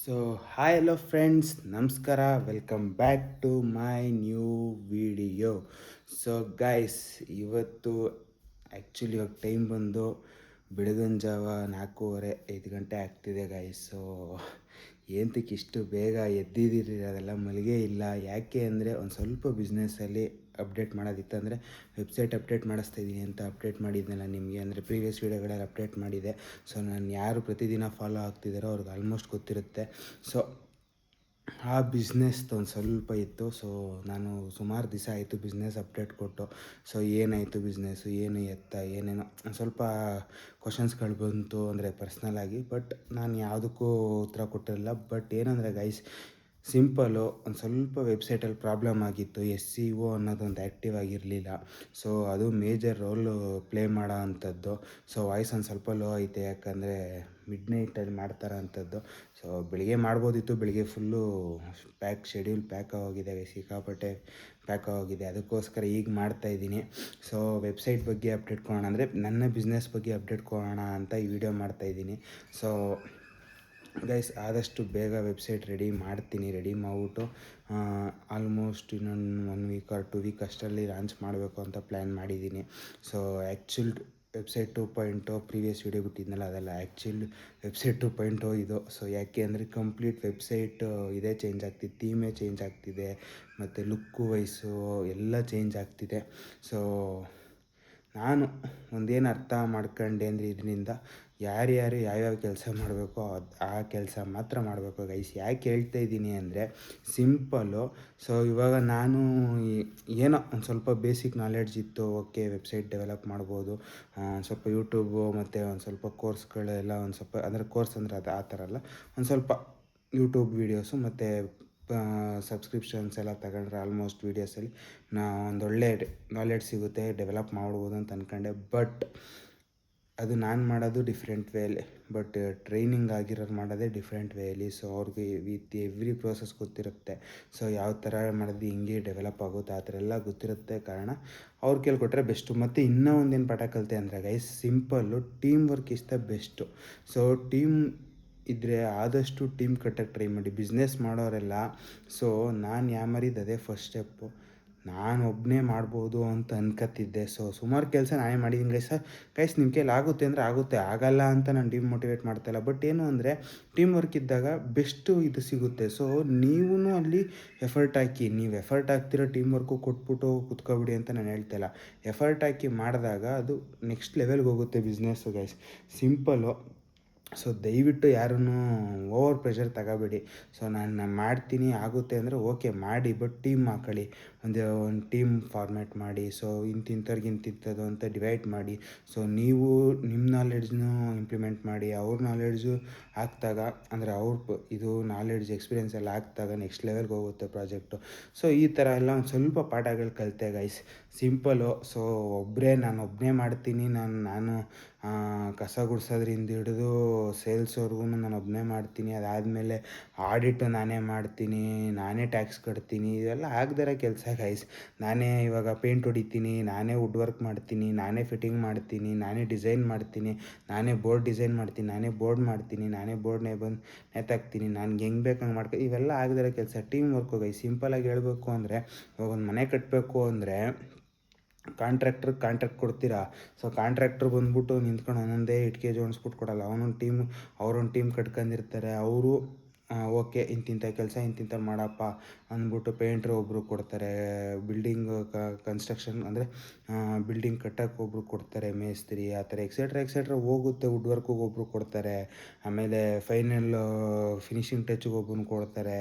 So hi hello friends, ನಮಸ್ಕಾರ. Welcome back to my new video. So guys, ಇವತ್ತು actually ಇವಾಗ time ಬಂದು ಬೆಳಗಿನ ಜಾವ 4:30-5 ಗಂಟೆ ಆಗ್ತಿದೆ ಗೈಸ್. ಸೊ ಏನಕ್ಕೆ ಇಷ್ಟು ಬೇಗ ಎದ್ದಿದ್ದೀರಿ? ಅದೆಲ್ಲ ಮಲಗೇ ಇಲ್ಲ. ಯಾಕೆ ಅಂದರೆ ಒಂದು ಸ್ವಲ್ಪ ಬಿಸ್ನೆಸ್ಸಲ್ಲಿ ಅಪ್ಡೇಟ್ ಮಾಡೋದಿತ್ತು. ಅಂದರೆ ವೆಬ್ಸೈಟ್ ಅಪ್ಡೇಟ್ ಮಾಡಿಸ್ತಾಯಿದ್ದೀನಿ ಅಂತ ಅಪ್ಡೇಟ್ ಮಾಡಿದ್ನಲ್ಲ ನಿಮಗೆ, ಅಂದರೆ ಪ್ರೀವಿಯಸ್ ವೀಡಿಯೋಗಳಲ್ಲಿ ಅಪ್ಡೇಟ್ ಮಾಡಿದೆ. ಸೊ ನಾನು ಯಾರು ಪ್ರತಿದಿನ ಫಾಲೋ ಆಗ್ತಿದ್ದಾರೋ ಅವ್ರಿಗೆ ಆಲ್ಮೋಸ್ಟ್ ಗೊತ್ತಿರುತ್ತೆ. ಸೊ ಆ ಬಿಸ್ನೆಸ್ದು ಒಂದು ಸ್ವಲ್ಪ ಇತ್ತು. ಸೊ ನಾನು ಸುಮಾರು ದಿವಸ ಆಯಿತು ಬಿಸ್ನೆಸ್ ಅಪ್ಡೇಟ್ ಕೊಟ್ಟು. ಸೊ ಏನಾಯಿತು ಬಿಸ್ನೆಸ್ಸು, ಏನು ಎತ್ತ ಏನೇನೋ ಒಂದು ಸ್ವಲ್ಪ ಕ್ವಶನ್ಸ್ಗಳು ಬಂತು, ಅಂದರೆ ಪರ್ಸ್ನಲಾಗಿ. ಬಟ್ ನಾನು ಯಾವುದಕ್ಕೂ ಉತ್ತರ ಕೊಟ್ಟಿರಲಿಲ್ಲ. ಬಟ್ ಏನಂದರೆ ಗೈಸ್, ಸಿಂಪಲ್ಲು ಒಂದು ಸ್ವಲ್ಪ ವೆಬ್ಸೈಟಲ್ಲಿ ಪ್ರಾಬ್ಲಮ್ ಆಗಿತ್ತು. SEO ಅನ್ನೋದೊಂದು ಆ್ಯಕ್ಟಿವ್ ಆಗಿರಲಿಲ್ಲ. ಸೊ ಅದು ಮೇಜರ್ ರೋಲು ಪ್ಲೇ ಮಾಡೋ ಅಂಥದ್ದು. ಸೊ ವಾಯ್ಸ್ ಒಂದು ಸ್ವಲ್ಪ ಲೋ ಐತೆ, ಯಾಕಂದರೆ ಮಿಡ್ನೈಟಲ್ಲಿ ಮಾಡ್ತಾರ ಅಂಥದ್ದು. ಸೊ ಬೆಳಿಗ್ಗೆ ಮಾಡ್ಬೋದಿತ್ತು, ಬೆಳಿಗ್ಗೆ ಫುಲ್ಲು ಶೆಡ್ಯೂಲ್ ಪ್ಯಾಕ್ ಆಗೋಗಿದೆ, ಸಿಕ್ಕಾಪಟ್ಟೆ ಪ್ಯಾಕ್ ಆಗೋಗಿದೆ. ಅದಕ್ಕೋಸ್ಕರ ಈಗ ಮಾಡ್ತಾಯಿದ್ದೀನಿ. ಸೊ ವೆಬ್ಸೈಟ್ ಬಗ್ಗೆ ಅಪ್ಡೇಟ್ ಕೊಡೋಣ, ಅಂದರೆ ನನ್ನ ಬಿಸ್ನೆಸ್ ಬಗ್ಗೆ ಅಪ್ಡೇಟ್ ಕೊಡೋಣ ಅಂತ ಈ ವಿಡಿಯೋ ಮಾಡ್ತಾಯಿದ್ದೀನಿ. ಸೊ ಗೈಸ್, ಆದಷ್ಟು ಬೇಗ ವೆಬ್ಸೈಟ್ ರೆಡಿ ಮಾಡಿಬಿಟ್ಟು ಆಲ್ಮೋಸ್ಟ್ ಇನ್ನೊಂದು 1 ವೀಕ್ ಆರ್ 2 ವೀಕ್ ಅಷ್ಟರಲ್ಲಿ ಲಾಂಚ್ ಮಾಡಬೇಕು ಅಂತ ಪ್ಲ್ಯಾನ್ ಮಾಡಿದ್ದೀನಿ. So actual website 2.0 previous video ಬಿಟ್ಟಿದ್ನಲ್ಲ, ಅದೆಲ್ಲ ಆ್ಯಕ್ಚುಲ್ ವೆಬ್ಸೈಟ್ 2.0 ಇದು. ಸೊ ಯಾಕೆ ಅಂದರೆ ಕಂಪ್ಲೀಟ್ ವೆಬ್ಸೈಟ್ ಇದೇ ಚೇಂಜ್ ಆಗ್ತಿದೆ, ಥೀಮೇ ಚೇಂಜ್ ಆಗ್ತಿದೆ, ಮತ್ತು ಲುಕ್ಕು ವೈಸು ಎಲ್ಲ ಚೇಂಜ್ ಆಗ್ತಿದೆ. ಸೊ ನಾನು ಒಂದೇನು ಅರ್ಥ ಮಾಡ್ಕೊಂಡೆ ಅಂದರೆ, ಇದರಿಂದ ಯಾರ್ಯಾರು ಯಾವ್ಯಾವ ಕೆಲಸ ಮಾಡಬೇಕೋ ಆ ಕೆಲಸ ಮಾತ್ರ ಮಾಡಬೇಕು ಗೈಸ್. ಯಾಕೆ ಹೇಳ್ತಾ ಇದ್ದೀನಿ ಅಂದರೆ, ಸಿಂಪಲ್ಲು. ಸೊ ಇವಾಗ ನಾನು ಏನೋ ಒಂದು ಸ್ವಲ್ಪ ಬೇಸಿಕ್ ನಾಲೆಡ್ಜ್ ಇತ್ತು, ಓಕೆ ವೆಬ್ಸೈಟ್ ಡೆವಲಪ್ ಮಾಡ್ಬೋದು, ಸ್ವಲ್ಪ ಯೂಟ್ಯೂಬು ಮತ್ತು ಒಂದು ಸ್ವಲ್ಪ ಕೋರ್ಸ್ಗಳೆಲ್ಲ ಒಂದು ಸ್ವಲ್ಪ, ಅಂದರೆ ಕೋರ್ಸ್ ಅಂದರೆ ಅದು ಆ ಥರ ಅಲ್ಲ, ಒಂದು ಸ್ವಲ್ಪ ಯೂಟ್ಯೂಬ್ ವೀಡಿಯೋಸು ಮತ್ತು ಸಬ್ಸ್ಕ್ರಿಪ್ಷನ್ಸ್ ಎಲ್ಲ ತಗೊಂಡ್ರೆ ಆಲ್ಮೋಸ್ಟ್ ವೀಡಿಯೋಸಲ್ಲಿ ಒಂದೊಳ್ಳೆ ನಾಲೆಡ್ಜ್ ಸಿಗುತ್ತೆ, ಡೆವಲಪ್ ಮಾಡ್ಬೋದು ಅಂತ ಅಂದ್ಕೊಂಡೆ. ಬಟ್ ಅದು ನಾನು ಮಾಡೋದು ಡಿಫ್ರೆಂಟ್ ವೇಲಿ, ಬಟ್ ಟ್ರೈನಿಂಗ್ ಆಗಿರೋರು ಮಾಡೋದೇ ಡಿಫ್ರೆಂಟ್ ವೇಲಿ. ಸೊ ಅವ್ರಿಗೆ ವಿತ್ ಎವ್ರಿ ಪ್ರೋಸೆಸ್ ಗೊತ್ತಿರುತ್ತೆ. ಸೊ ಯಾವ ಥರ ಮಾಡಿದ್ರೆ ಹಿಂಗೆ ಡೆವಲಪ್ ಆಗುತ್ತೆ ಆ ಥರ ಎಲ್ಲ ಗೊತ್ತಿರುತ್ತೆ. ಕಾರಣ ಅವ್ರು ಕೇಳ್ಕೊಟ್ರೆ ಬೆಸ್ಟು. ಮತ್ತು ಇನ್ನೂ ಒಂದೇನು ಪಾಠ ಕಲಿತೆ ಅಂದರೆ guys, simple team work is the best. So team ಇದ್ದರೆ ಆದಷ್ಟು ಟೀಮ್ ಕಟ್ಟಕ್ಕೆ ಟ್ರೈ ಮಾಡಿ, ಬಿಸ್ನೆಸ್ ಮಾಡೋರೆಲ್ಲ. ಸೊ ನಾನು ಯಾಮರಿದ್ದು ಅದೇ ಫಸ್ಟ್ ಸ್ಟೆಪ್ಪು. ನಾನು ಒಬ್ಬನೇ ಮಾಡ್ಬೋದು ಅಂತ ಅನ್ಕೋತಿದ್ದೆ. ಸೊ ಸುಮಾರು ಕೆಲಸ ನಾನೇ ಮಾಡಿದ್ದೀನಿ ಗೈಸ್. ನಿಮ್ಮ ಕೈಲಿ ಆಗುತ್ತೆ ಅಂದರೆ ಆಗುತ್ತೆ, ಆಗಲ್ಲ ಅಂತ ನಾನು ಡಿಮೋಟಿವೇಟ್ ಮಾಡ್ತಾಯಿಲ್ಲ. ಬಟ್ ಏನು ಅಂದರೆ, ಟೀಮ್ ವರ್ಕ್ ಇದ್ದಾಗ ಬೆಸ್ಟು ಇದು ಸಿಗುತ್ತೆ. ಸೊ ನೀವೂ ಅಲ್ಲಿ ಎಫರ್ಟ್ ಹಾಕಿ, ನೀವು ಎಫರ್ಟ್ ಹಾಕ್ತಿರೋ ಟೀಮ್ ವರ್ಕು ಕೊಟ್ಬಿಟ್ಟು ಕುತ್ಕೊಬಿಡಿ ಅಂತ ನಾನು ಹೇಳ್ತಾಯಿಲ್ಲ. ಎಫರ್ಟ್ ಹಾಕಿ ಮಾಡಿದಾಗ ಅದು ನೆಕ್ಸ್ಟ್ ಲೆವೆಲ್ಗೆ ಹೋಗುತ್ತೆ ಬಿಸ್ನೆಸ್ಸು ಗೈಸ್, ಸಿಂಪಲ್ಲು. ಸೊ ದಯವಿಟ್ಟು ಯಾರನ್ನೂ ಓವರ್ ಪ್ರೆಷರ್ ತಗೋಬೇಡಿ. ಸೊ ನಾನು ಮಾಡ್ತೀನಿ ಆಗುತ್ತೆ ಅಂದರೆ ಓಕೆ ಮಾಡಿ, ಬಟ್ ಟೀಮ್ ಹಾಕೊಳ್ಳಿ, ಒಂದು ಟೀಮ್ ಫಾರ್ಮ್ಯಾಟ್ ಮಾಡಿ. ಸೊ ಇಂತಿಂಥವ್ರಿಗೆ ಇಂತಿಂಥದ್ದು ಅಂತ ಡಿವೈಡ್ ಮಾಡಿ. ಸೊ ನೀವು ನಿಮ್ಮ ನಾಲೆಡ್ಜ್ನೂ ಇಂಪ್ಲಿಮೆಂಟ್ ಮಾಡಿ, ಅವ್ರ ನಾಲೆಡ್ಜು ಹಾಕ್ದಾಗ, ಅಂದರೆ ಇದು ನಾಲೆಡ್ಜ್ ಎಕ್ಸ್ಪೀರಿಯೆನ್ಸ್ ಎಲ್ಲ ಹಾಕ್ದಾಗ ನೆಕ್ಸ್ಟ್ ಲೆವೆಲ್ಗೆ ಹೋಗುತ್ತೆ ಪ್ರಾಜೆಕ್ಟು. ಸೊ ಈ ಥರ ಎಲ್ಲ ಒಂದು ಸ್ವಲ್ಪ ಪಾಠಗಳು ಕಲಿತೆ ಗೈಸ್, ಸಿಂಪಲ್ಲು. ಸೊ ನಾನು ಒಬ್ಬನೇ ಮಾಡ್ತೀನಿ. ನಾನು ಕಸ ಗುಡಿಸೋದ್ರಿಂದ ಹಿಡಿದು ಸೇಲ್ಸ್ವರೆಗೂ ನಾನು ಒಬ್ಬನೇ ಮಾಡ್ತೀನಿ. ಅದಾದಮೇಲೆ ಆಡಿಟು ನಾನೇ ಮಾಡ್ತೀನಿ, ನಾನೇ ಟ್ಯಾಕ್ಸ್ ಕಟ್ತೀನಿ. ಇದೆಲ್ಲ ಆಗದಿರೋ ಕೆಲಸ ಗೈಸ್. ನಾನೇ ಇವಾಗ ಪೇಂಟ್ ಹೊಡಿತೀನಿ, ನಾನೇ ವುಡ್ ವರ್ಕ್ ಮಾಡ್ತೀನಿ, ನಾನೇ ಫಿಟ್ಟಿಂಗ್ ಮಾಡ್ತೀನಿ, ನಾನೇ ಡಿಸೈನ್ ಮಾಡ್ತೀನಿ, ನಾನೇ ಬೋರ್ಡ್ ಡಿಸೈನ್ ಮಾಡ್ತೀನಿ, ನಾನೇ ಬೋರ್ಡ್ ಮಾಡ್ತೀನಿ, ನಾನೇ ಬೋರ್ಡ್ನೇ ಬಂದು ನೇತಾಕ್ತೀನಿ, ನನಗೆ ಹೆಂಗೆ ಬೇಕು ಹಂಗೆ ಇವೆಲ್ಲ ಆಗದಿರೋ ಕೆಲಸ. Team work guys. ಸಿಂಪಲಾಗಿ ಹೇಳಬೇಕು ಅಂದರೆ, ಇವಾಗ ಒಂದು ಮನೆ ಕಟ್ಟಬೇಕು ಅಂದರೆ ಕಾಂಟ್ರಾಕ್ಟ್ ಕೊಡ್ತೀರಾ. ಸೊ ಕಾಂಟ್ರಾಕ್ಟ್ರ್ ಬಂದ್ಬಿಟ್ಟು ನಿಂತ್ಕೊಂಡು ಒಂದೊಂದೇ ಇಟ್ಟಿಗೆ ಜೋಡಿಸ್ಬಿಟ್ಟು ಕೊಡೋಲ್ಲ. ಅವ್ರೊಂದು ಟೀಮ್ ಕಟ್ಕೊಂಡಿರ್ತಾರೆ. ಅವರು ಓಕೆ ಇಂತಿಂಥ ಕೆಲಸ ಇಂತಿಂಥ ಮಾಡಪ್ಪ ಅಂದ್ಬಿಟ್ಟು ಪೇಂಟ್ರ್ ಒಬ್ಬರು ಕೊಡ್ತಾರೆ, ಬಿಲ್ಡಿಂಗ್ ಕನ್ಸ್ಟ್ರಕ್ಷನ್ ಅಂದರೆ ಬಿಲ್ಡಿಂಗ್ ಕಟ್ಟೋಕ್ಕೆ ಒಬ್ಬರು ಕೊಡ್ತಾರೆ, ಮೇಸ್ತ್ರಿ, ಆ ಥರ ಎಕ್ಸೆಟ್ರಾ ಹೋಗುತ್ತೆ. ವುಡ್ ವರ್ಕಿಗೆ ಒಬ್ಬರು ಕೊಡ್ತಾರೆ, ಆಮೇಲೆ ಫಿನಿಷಿಂಗ್ ಟಚ್ಗೆ ಒಬ್ಬರು ಕೊಡ್ತಾರೆ,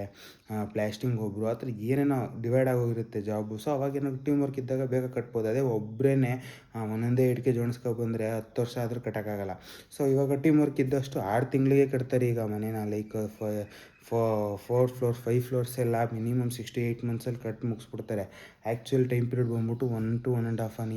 ಪ್ಲಾಸ್ಟಿಂಗ್ ಒಬ್ಬರು, ಆ ಥರ ಏನೇನೋ ಡಿವೈಡ್ ಆಗೋಗಿರುತ್ತೆ ಜಾಬು. ಸೊ ಅವಾಗೇನಾದ್ರು ಟೀಮ್ ವರ್ಕ್ ಇದ್ದಾಗ ಬೇಗ ಕಟ್ಬೋದು. ಅದೇ ಒಬ್ಬರೇ ಒಂದೊಂದೇ ಇಟ್ಟಿಗೆ ಜೋಡಿಸ್ಕೊಬಂದರೆ 10 ವರ್ಷ ಆದರೂ ಕಟ್ಟೋಕ್ಕಾಗಲ್ಲ. ಸೊ ಇವಾಗ ಟೀಮ್ ವರ್ಕ್ ಇದ್ದಷ್ಟು 6 ತಿಂಗಳಿಗೆ ಕಟ್ತಾರೆ ಈಗ ಮನೇನ. ಲೈಕ್ 4 ಫ್ಲೋರ್ಸ್ 5 ಫ್ಲೋರ್ಸ್ ಎಲ್ಲ ಮಿನಿಮಮ್ 6 to 8 ಮಂತ್ಸಲ್ಲಿ ಕಟ್ಟಿ ಮುಗಿಸ್ಬಿಡ್ತಾರೆ. ಆ್ಯಕ್ಚುಯಲ್ ಟೈಮ್ ಪೀರಿಯಡ್ ಬಂದ್ಬಿಟ್ಟು 1 to 1.5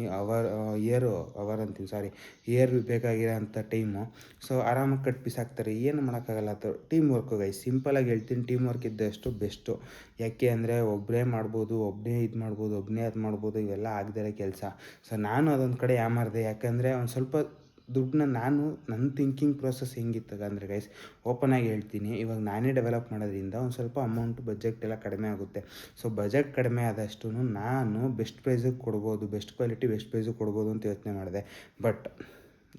ಇಯರ್ ಬೇಕಾಗಿರೋ ಅಂಥ ಟೈಮು. ಸೊ ಆರಾಮಾಗಿ ಕಟ್ಟಿ ಬಿಸಾಕ್ತಾರೆ, ಏನು ಮಾಡೋಕ್ಕಾಗಲ್ಲ. ಅದು ಟೀಮ್ ವರ್ಕು ಗೈಸ್. ಸಿಂಪಲಾಗಿ ಹೇಳ್ತೀನಿ, ಟೀಮ್ ವರ್ಕ್ ಇದ್ದಷ್ಟು ಬೆಸ್ಟು. ಯಾಕೆ ಅಂದರೆ ಒಬ್ಬರೇ ಮಾಡ್ಬೋದು, ಒಬ್ಬನೇ ಇದು ಮಾಡ್ಬೋದು, ಒಬ್ಬನೇ ಅದು ಮಾಡ್ಬೋದು, ಇವೆಲ್ಲ ಆಗದಿರೋ ಕೆಲಸ. ಸೊ ನಾನು ಅದೊಂದು ಕಡೆ ಯಾಮಾರಿದೆ. ಯಾಕಂದರೆ ಒಂದು ಸ್ವಲ್ಪ ದುಡ್ಡನ್ನ ನಾನು ನನ್ನ ಥಿಂಕಿಂಗ್ ಪ್ರೋಸೆಸ್ ಹೆಂಗಿತ್ತು ಅಂದರೆ ಗೈಸ್, ಓಪನಾಗಿ ಹೇಳ್ತೀನಿ, ಇವಾಗ ನಾನೇ ಡೆವಲಪ್ ಮಾಡೋದ್ರಿಂದ ಒಂದು ಸ್ವಲ್ಪ ಅಮೌಂಟು ಬಜೆಟ್ ಎಲ್ಲ ಕಡಿಮೆ ಆಗುತ್ತೆ. ಸೊ ಬಜೆಟ್ ಕಡಿಮೆ ಆದಷ್ಟು ನಾನು ಬೆಸ್ಟ್ ಪ್ರೈಸಿಗೆ ಕೊಡ್ಬೋದು, ಬೆಸ್ಟ್ ಕ್ವಾಲಿಟಿ ಬೆಸ್ಟ್ ಪ್ರೈಸಿಗೆ ಕೊಡ್ಬೋದು ಅಂತ ಯೋಚನೆ ಮಾಡಿದೆ. ಬಟ್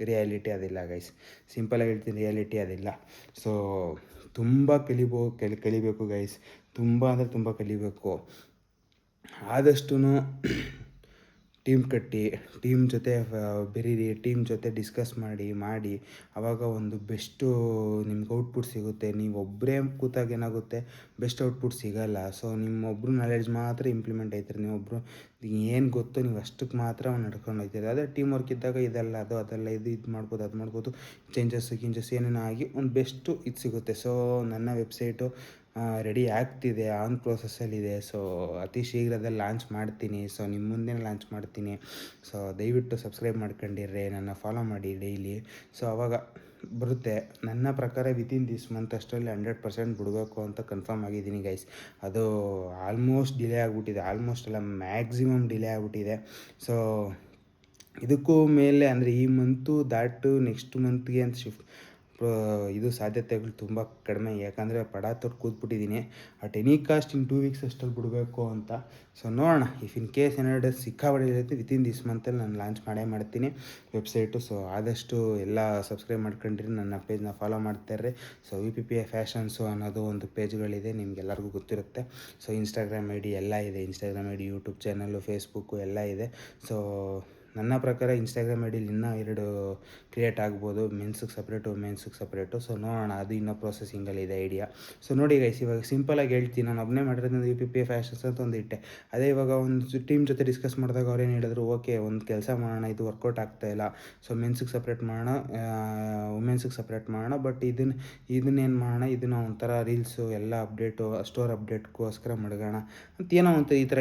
ರಿಯಾಲಿಟಿ ಅದಿಲ್ಲ ಗೈಸ್, ಸಿಂಪಲಾಗಿ ಹೇಳ್ತೀನಿ, ರಿಯಾಲಿಟಿ ಅದಿಲ್ಲ. ಸೊ ತುಂಬ ಕಲಿಬೇಕು ಗೈಸ್, ತುಂಬ ಅಂದರೆ ತುಂಬ ಕಲಿಬೇಕು. ಆದಷ್ಟು ಟೀಮ್ ಕಟ್ಟಿ, ಟೀಮ್ ಜೊತೆ ಬೆರೀರಿ, ಟೀಮ್ ಜೊತೆ ಡಿಸ್ಕಸ್ ಮಾಡಿ ಆವಾಗ ಒಂದು ಬೆಸ್ಟು ನಿಮ್ಗೆ ಔಟ್ಪುಟ್ ಸಿಗುತ್ತೆ. ನೀವು ಒಬ್ಬರೇ ಕೂತಾಗ ಏನಾಗುತ್ತೆ, ಬೆಸ್ಟ್ ಔಟ್ಪುಟ್ ಸಿಗೋಲ್ಲ. ಸೊ ನಿಮ್ಮೊಬ್ಬರು ನಾಲೆಡ್ಜ್ ಮಾತ್ರ ಇಂಪ್ಲಿಮೆಂಟ್ ಆಯ್ತಾರೆ, ನೀವೊಬ್ಬರು ಏನು ಗೊತ್ತೋ ನೀವು ಅಷ್ಟಕ್ಕೆ ಮಾತ್ರ ನಡ್ಕೊಂಡು ಹೋಗ್ತೀರಿ. ಅದೇ ಟೀಮ್ ವರ್ಕ್ ಇದ್ದಾಗ ಇದೆಲ್ಲ ಅದೆಲ್ಲ ಇದು ಮಾಡ್ಬೋದು, ಅದು ಮಾಡ್ಬೋದು, ಚೇಂಜಸ್ ಏನೇನೋ ಆಗಿ ಒಂದು ಬೆಸ್ಟು ಇದು ಸಿಗುತ್ತೆ. ಸೊ ನನ್ನ ವೆಬ್ಸೈಟು ರೆಡಿ ಆಗ್ತಿದೆ, ಆನ್ ಪ್ರೋಸೆಸ್ಸಲ್ಲಿದೆ. ಸೊ ಅತಿ ಶೀಘ್ರದಲ್ಲಿ ಲಾಂಚ್ ಮಾಡ್ತೀನಿ. ಸೊ ನಿಮ್ಮ ಮುಂದೆ ಲಾಂಚ್ ಮಾಡ್ತೀನಿ. ಸೊ ದಯವಿಟ್ಟು ಸಬ್ಸ್ಕ್ರೈಬ್ ಮಾಡ್ಕೊಂಡಿರ್ರಿ, ನನ್ನ ಫಾಲೋ ಮಾಡಿ ಡೈಲಿ. ಸೊ ಆವಾಗ ಬರುತ್ತೆ. ನನ್ನ ಪ್ರಕಾರ ವಿತಿನ್ ದಿಸ್ ಮಂತ್ ಅಷ್ಟರಲ್ಲಿ 100% ಬಿಡಬೇಕು ಅಂತ ಕನ್ಫರ್ಮ್ ಆಗಿದ್ದೀನಿ ಗೈಸ್. ಅದು ಆಲ್ಮೋಸ್ಟ್ ಡಿಲೇ ಆಗಿಬಿಟ್ಟಿದೆ, ಆಲ್ಮೋಸ್ಟ್ ಅಲ್ಲ ಮ್ಯಾಕ್ಸಿಮಮ್ ಡಿಲೇ ಆಗಿಬಿಟ್ಟಿದೆ. ಸೊ ಇದಕ್ಕೂ ಮೇಲೆ ಅಂದರೆ ಈ ಮಂತು ನೆಕ್ಸ್ಟ್ ಮಂತ್ಗೆ ಅಂತ ಇದು ಸಾಧ್ಯತೆಗಳು ತುಂಬ ಕಡಿಮೆ. ಯಾಕಂದರೆ ಪಡ ತೊಟ್ಟು ಕೂತ್ಬಿಟ್ಟಿದ್ದೀನಿ. At any cost in 2 weeks ಅಷ್ಟಲ್ಲಿ ಬಿಡಬೇಕು ಅಂತ. ಸೊ ನೋಡೋಣ, ಇಫ್ ಇನ್ ಕೇಸ್ ಏನಾದ್ರು ಸಿಕ್ಕಾಬಡಿರುತ್ತೆ ವಿತಿನ್ ದಿಸ್ ಮಂತಲ್ಲಿ ನಾನು ಲಾಂಚ್ ಮಾಡ್ತೀನಿ ವೆಬ್ಸೈಟು. ಸೊ ಆದಷ್ಟು ಎಲ್ಲ ಸಬ್ಸ್ಕ್ರೈಬ್ ಮಾಡ್ಕೊಂಡಿರಿ, ನನ್ನ ಪೇಜ್ನ ಫಾಲೋ ಮಾಡ್ತಾಯಿರ್ರಿ. ಸೊ VPPA ಫ್ಯಾಷನ್ಸು ಅನ್ನೋದು ಒಂದು ಪೇಜ್ಗಳಿದೆ, ನಿಮ್ಗೆಲ್ಲರಿಗೂ ಗೊತ್ತಿರುತ್ತೆ. ಸೊ ಇನ್ಸ್ಟಾಗ್ರಾಮ್ ID ಎಲ್ಲ ಇದೆ, Instagram ID, YouTube channel, Facebook ಎಲ್ಲ ಇದೆ. ಸೊ ನನ್ನ ಪ್ರಕಾರ ಇನ್ಸ್ಟಾಗ್ರಾಮ್ ಐಡಿಲಿ ಇನ್ನೂ 2 ಕ್ರಿಯೇಟ್ ಆಗ್ಬೋದು, ಮೆನ್ಸಿಗೆ ಸಪ್ರೇಟು, ವುಮೆನ್ಸಿಗೆ ಸಪ್ರೇಟು. ಸೊ ನೋಡೋಣ, ಅದು ಇನ್ನೂ ಪ್ರೊಸೆಸಿಂಗಲ್ಲಿದೆ ಐಡಿಯಾ. ಸೊ ನೋಡಿ ಗೈಸ್, ಇವಾಗ ಸಿಂಪಲಾಗಿ ಹೇಳ್ತೀನಿ, ನಾನು ಒಬ್ಬನೇ ಮಾಡಿರೋದ್ರಿಂದ VPPA ಫ್ಯಾಷನ್ಸ್ ಅಂತ ಒಂದು ಇಟ್ಟೆ. ಅದೇ ಇವಾಗ ಒಂದು ಟೀಮ್ ಜೊತೆ ಡಿಸ್ಕಸ್ ಮಾಡಿದಾಗ ಅವ್ರೇನು ಹೇಳಿದ್ರು, ಓಕೆ ಒಂದು ಕೆಲಸ ಮಾಡೋಣ, ಇದು ವರ್ಕೌಟ್ ಆಗ್ತಾಯಿಲ್ಲ. ಸೊ ಮೆನ್ಸಿಗೆ ಸಪ್ರೇಟ್ ಮಾಡೋಣ, ವುಮೆನ್ಸಿಗೆ ಸಪ್ರೇಟ್ ಮಾಡೋಣ. ಬಟ್ ಇದನ್ನೇನು ಮಾಡೋಣ, ಇದನ್ನು ಒಂಥರ ರೀಲ್ಸು ಎಲ್ಲ ಅಪ್ಡೇಟು, ಸ್ಟೋರ್ ಅಪ್ಡೇಟ್ಗೋಸ್ಕರ ಮಡಗೋಣ ಅಂತ ಏನೋ ಅಂತ ಈ ಥರ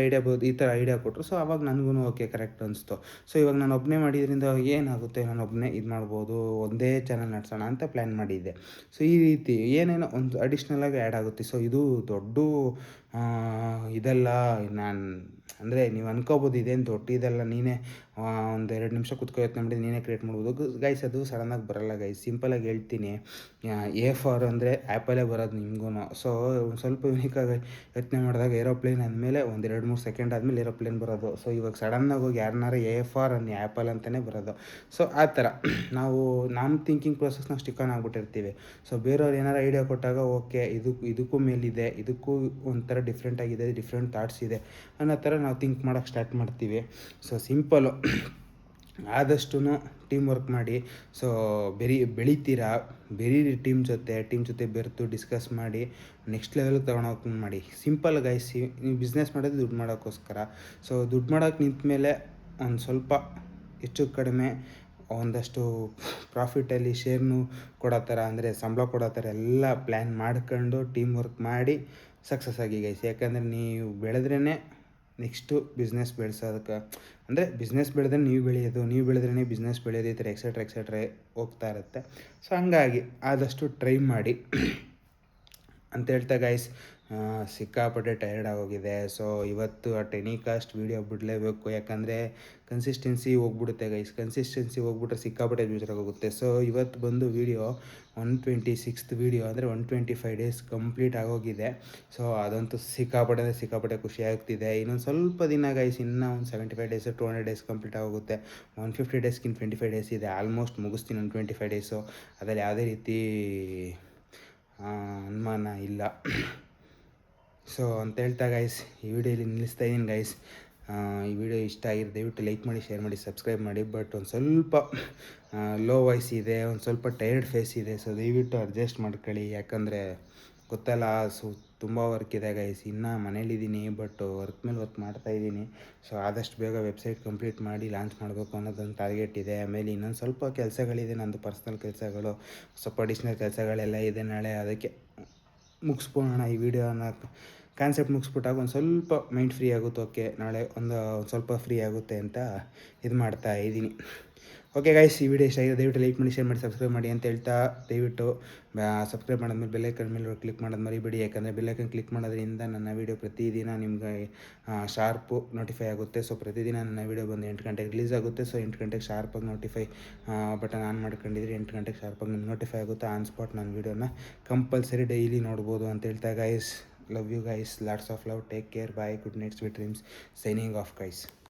ಐಡಿಯಾ ಕೊಟ್ಟರು. ಸೊ ಅವಾಗ ನನಗೂ ಓಕೆ ಕರೆಕ್ಟ್ ಅನಿಸ್ತು. ಸೊ ಇವಾಗ ನಾನು ಒಬ್ಬನೇ ಮಾಡಿದ್ರಿಂದ ಏನಾಗುತ್ತೆ, ನಾನು ಒಬ್ಬನೇ ಇದು ಮಾಡ್ಬೋದು, ಒಂದೇ ಚಾನಲ್ ನಡೆಸೋಣ ಅಂತ ಪ್ಲ್ಯಾನ್ ಮಾಡಿದ್ದೆ. ಸೊ ಈ ರೀತಿ ಏನೇನೋ ಒಂದು ಅಡಿಷ್ನಲಾಗಿ ಆ್ಯಡ್ ಆಗುತ್ತೆ. ಸೊ ಇದು ದೊಡ್ಡ ಇದೆಲ್ಲ ನಾನು ಅಂದರೆ ನೀವು ಅನ್ಕೋಬೋದು ಇದೇನು ದೊಡ್ಡ ಇದೆಲ್ಲ, ನೀನೇ ಒಂದು 2 ನಿಮಿಷ ಕುತ್ಕೊ ಯೋಚನೆ ಮಾಡಿ ನೀನೇ ಕ್ರಿಯೇಟ್ ಮಾಡ್ಬೋದು ಗೈಸ್. ಅದು ಸಡನ್ನಾಗಿ ಬರೋಲ್ಲ ಗೈಸ್, ಸಿಂಪಲಾಗಿ ಹೇಳ್ತೀನಿ. A4 ಅಂದರೆ ಆ್ಯಪಲ್ಲೇ ಬರೋದು ನಿಮಗೂ. ಸೊ ಒಂದು ಸ್ವಲ್ಪ ಯೂನಿಕಾಗಿ ಯೋಚನೆ ಮಾಡಿದಾಗ ಏರೋಪ್ಲೇನ್ ಅಂದಮೇಲೆ ಒಂದು 2-3 ಸೆಕೆಂಡ್ ಆದಮೇಲೆ ಏರೋಪ್ಲೇನ್ ಬರೋದು. ಸೊ ಇವಾಗ ಸಡನ್ನಾಗಿ ಹೋಗಿ ಯಾರನ್ನಾರು A4 ಅನ್ನಿ ಆ್ಯಪಲ್ ಅಂತಲೇ ಬರೋದು. ಸೊ ಆ ಥರ ನಮ್ಮ ಥಿಂಕಿಂಗ್ ಪ್ರೊಸೆಸ್ನ ಸ್ಟಿಕ್ ಆನ್ ಆಗಿಬಿಟ್ಟಿರ್ತೀವಿ. ಸೊ ಬೇರೆಯವ್ರು ಏನಾರು ಐಡಿಯಾ ಕೊಟ್ಟಾಗ ಓಕೆ ಇದಕ್ಕೂ ಮೇಲಿದೆ, ಇದಕ್ಕೂ ಒಂಥರ ಡಿಫ್ರೆಂಟ್ ಆಗಿದೆ, ಡಿಫ್ರೆಂಟ್ ಥಾಟ್ಸ್ ಇದೆ ಅನ್ನೋ ಥರ ನಾವು ಥಿಂಕ್ ಮಾಡೋಕ್ಕೆ ಸ್ಟಾರ್ಟ್ ಮಾಡ್ತೀವಿ. ಸೊ ಸಿಂಪಲು ಆದಷ್ಟು ಟೀಮ್ ವರ್ಕ್ ಮಾಡಿ. ಸೊ ಬೆರೀರಿ ಟೀಮ್ ಜೊತೆ ಬೆರೆತು ಡಿಸ್ಕಸ್ ಮಾಡಿ ನೆಕ್ಸ್ಟ್ ಲೆವೆಲ್ಗೆ ತೊಗೊಂಡೋಗಿ ಮಾಡಿ. ಸಿಂಪಲ್ ಗೈಸ್, ನೀವು ಬಿಸ್ನೆಸ್ ಮಾಡೋದು ದುಡ್ಡು ಮಾಡೋಕ್ಕೋಸ್ಕರ. ಸೊ ದುಡ್ಡು ಮಾಡೋಕ್ಕೆ ನಿಂತ ಮೇಲೆ ಒಂದು ಸ್ವಲ್ಪ ಹೆಚ್ಚು ಕಡಿಮೆ ಒಂದಷ್ಟು ಪ್ರಾಫಿಟಲ್ಲಿ ಶೇರ್ನು ಕೊಡೋ ಥರ, ಅಂದರೆ ಸಂಬಳ ಕೊಡೋ ಥರ ಎಲ್ಲ ಪ್ಲ್ಯಾನ್ ಮಾಡ್ಕೊಂಡು ಟೀಮ್ ವರ್ಕ್ ಮಾಡಿ ಸಕ್ಸಸ್ ಆಗಿ ಗೈಸ್. ಯಾಕಂದರೆ ನೀವು ಬೆಳೆದ್ರೇ ನೆಕ್ಸ್ಟು ಬಿಸ್ನೆಸ್ ಬೆಳೆಸೋದಕ್ಕೆ, ಅಂದರೆ ಬಿಸ್ನೆಸ್ ಬೆಳೆದ್ರೆ ನೀವು ಬೆಳೆದ್ರೇ ಬಿಸ್ನೆಸ್ ಬೆಳೆಯೋದು, ಈ ಥರ ಎಕ್ಸೆಟ್ರಾ ಹೋಗ್ತಾ ಇರುತ್ತೆ. ಸೊ ಹಂಗಾಗಿ ಆದಷ್ಟು ಟ್ರೈ ಮಾಡಿ ಅಂತ ಹೇಳ್ತಾ ಗೈಸ್, ಸಿಕ್ಕಾಪಟ್ಟೆ ಟಯರ್ಡ್ ಆಗೋಗಿದೆ. ಸೊ ಇವತ್ತು ಅಟ್ ಎನಿ ಕಾಸ್ಟ್ ವೀಡಿಯೋ ಬಿಡಲೇಬೇಕು, ಯಾಕಂದರೆ ಕನ್ಸಿಸ್ಟೆನ್ಸಿ ಹೋಗ್ಬಿಡುತ್ತೆ ಗೈಸ್. ಕನ್ಸಿಸ್ಟೆನ್ಸಿ ಹೋಗ್ಬಿಟ್ರೆ ಸಿಕ್ಕಾಪಟ್ಟೆ ಬೇಜಾರಾಗೋಗುತ್ತೆ. ಸೊ ಇವತ್ತು ಬಂದು ವೀಡಿಯೋ 126th ವೀಡಿಯೋ, ಅಂದರೆ 125 ಡೇಸ್ ಕಂಪ್ಲೀಟ್ ಆಗೋಗಿದೆ. ಸೊ ಅದಂತೂ ಸಿಕ್ಕಾಪಟ್ಟೆ ಖುಷಿ ಆಗ್ತಿದೆ. ಇನ್ನೊಂದು ಸ್ವಲ್ಪ ದಿನ ಗೈಸ್, ಇನ್ನೂ ಒಂದು 75 ಡೇಸ್ 200 ಡೇಸ್ ಕಂಪ್ಲೀಟ್ ಆಗೋಗುತ್ತೆ. 150 ಡೇಸ್ಗಿಂತ 25 ಡೇಸ್ ಇದೆ, ಆಲ್ಮೋಸ್ಟ್ ಮುಗಿಸ್ತೀನಿ 125 ಡೇಸು. ಅದರಲ್ಲಿ ಯಾವುದೇ ರೀತಿ ಅನುಮಾನ ಇಲ್ಲ. ಸೊ ಅಂತ ಹೇಳ್ತಾ ಗೈಸ್, ಈ ವಿಡಿಯೋಲಿ ನಿಲ್ಲಿಸ್ತಾ ಇದ್ದೀನಿ ಗೈಸ್. ಈ ವಿಡಿಯೋ ಇಷ್ಟ ಆಗಿರೋ ದಯವಿಟ್ಟು ಲೈಕ್ ಮಾಡಿ, ಶೇರ್ ಮಾಡಿ, ಸಬ್ಸ್ಕ್ರೈಬ್ ಮಾಡಿ. ಬಟ್ ಒಂದು ಸ್ವಲ್ಪ ಲೋ ವಾಯ್ಸ್ ಇದೆ, ಒಂದು ಸ್ವಲ್ಪ ಟೈರ್ಡ್ ಫೇಸ್ ಇದೆ. ಸೊ ದಯವಿಟ್ಟು ಅಡ್ಜಸ್ಟ್ ಮಾಡ್ಕೊಳ್ಳಿ, ಯಾಕಂದರೆ ಗೊತ್ತಲ್ಲ, ಸೊ ತುಂಬ ವರ್ಕ್ ಇದೆ ಗೈಸ್. ಇನ್ನೂ ಮನೇಲಿದ್ದೀನಿ, ಬಟ್ ವರ್ಕ್ ಮೇಲೆ ವರ್ಕ್ ಮಾಡ್ತಾಯಿದ್ದೀನಿ. ಸೊ ಆದಷ್ಟು ಬೇಗ ವೆಬ್ಸೈಟ್ ಕಂಪ್ಲೀಟ್ ಮಾಡಿ ಲಾಂಚ್ ಮಾಡಬೇಕು ಅನ್ನೋದೊಂದು ಟಾರ್ಗೆಟ್ ಇದೆ. ಆಮೇಲೆ ಇನ್ನೊಂದು ಸ್ವಲ್ಪ ಕೆಲಸಗಳಿದೆ, ನಂದು ಪರ್ಸ್ನಲ್ ಕೆಲಸಗಳು, ಸ್ವಲ್ಪ ಅಡಿಷ್ನಲ್ ಕೆಲಸಗಳೆಲ್ಲ ಇದೆ. ನಾಳೆ ಅದಕ್ಕೆ ಮುಗಿಸ್ಬೋಣ ಈ ವಿಡಿಯೋನ, ಕಾನ್ಸೆಪ್ಟ್ ಮುಗಿಸ್ಬಿಟ್ಟಾಗ ಒಂದು ಸ್ವಲ್ಪ ಮೈಂಡ್ ಫ್ರೀ ಆಗುತ್ತೆ. ಓಕೆ ನಾಳೆ ಒಂದು ಸ್ವಲ್ಪ ಫ್ರೀ ಆಗುತ್ತೆ ಅಂತ ಇದು ಮಾಡ್ತಾ ಇದ್ದೀನಿ. ಓಕೆ ಗೈಸ್, ಈ ವಿಡಿಯೋ ಇಷ್ಟ ಆಗಿದೆ ದಯವಿಟ್ಟು ಲೈಕ್ ಮಾಡಿ, ಶೇರ್ ಮಾಡಿ, ಸಬ್ಸ್ಕ್ರೈಬ್ ಮಾಡಿ ಅಂತ ಹೇಳ್ತಾ ದಯವಿಟ್ಟು ಸಬ್ಸ್ಕ್ರೈಬ್ ಮಾಡಿದ್ಮೇಲೆ ಬೆಲ್ಲೈಕನ್ ಮೇಲೆ ಕ್ಲಿಕ್ ಮಾಡೋದು ಮರಿಬೇಡಿ. ಯಾಕಂದರೆ ಬೆಲ್ಲೈಕನ್ ಕ್ಲಿಕ್ ಮಾಡೋದ್ರಿಂದ ನನ್ನ ವೀಡಿಯೋ ಪ್ರತಿದಿನ ನಿಮ್ಗೆ ಶಾರ್ಪು ನೋಟಿಫೈ ಆಗುತ್ತೆ. ಸೊ ಪ್ರತಿದಿನ ನನ್ನ ವೀಡಿಯೋ ಬಂದು 8 ಗಂಟೆಗೆ ರಿಲೀಸ್ ಆಗುತ್ತೆ. ಸೊ 8 ಗಂಟೆಗೆ ಶಾರ್ಪಾಗಿ ನೋಟಿಫೈ ಬಟನ್ ಆನ್ ಮಾಡ್ಕೊಂಡಿದ್ರೆ 8 ಗಂಟೆಗೆ ಶಾರ್ಪಾಗಿ ನಿಮ್ಗೆ ನೋಟಿಫೈ ಆಗುತ್ತೆ. ಆನ್ ಸ್ಪಾಟ್ ನನ್ನ ವೀಡಿಯೋನ ಕಂಪಲ್ಸರಿ ಡೈಲಿ ನೋಡ್ಬೋದು ಅಂತ ಹೇಳ್ತಾ guys, love you guys, lots of love, take care, bye, good night, sweet dreams, signing off guys.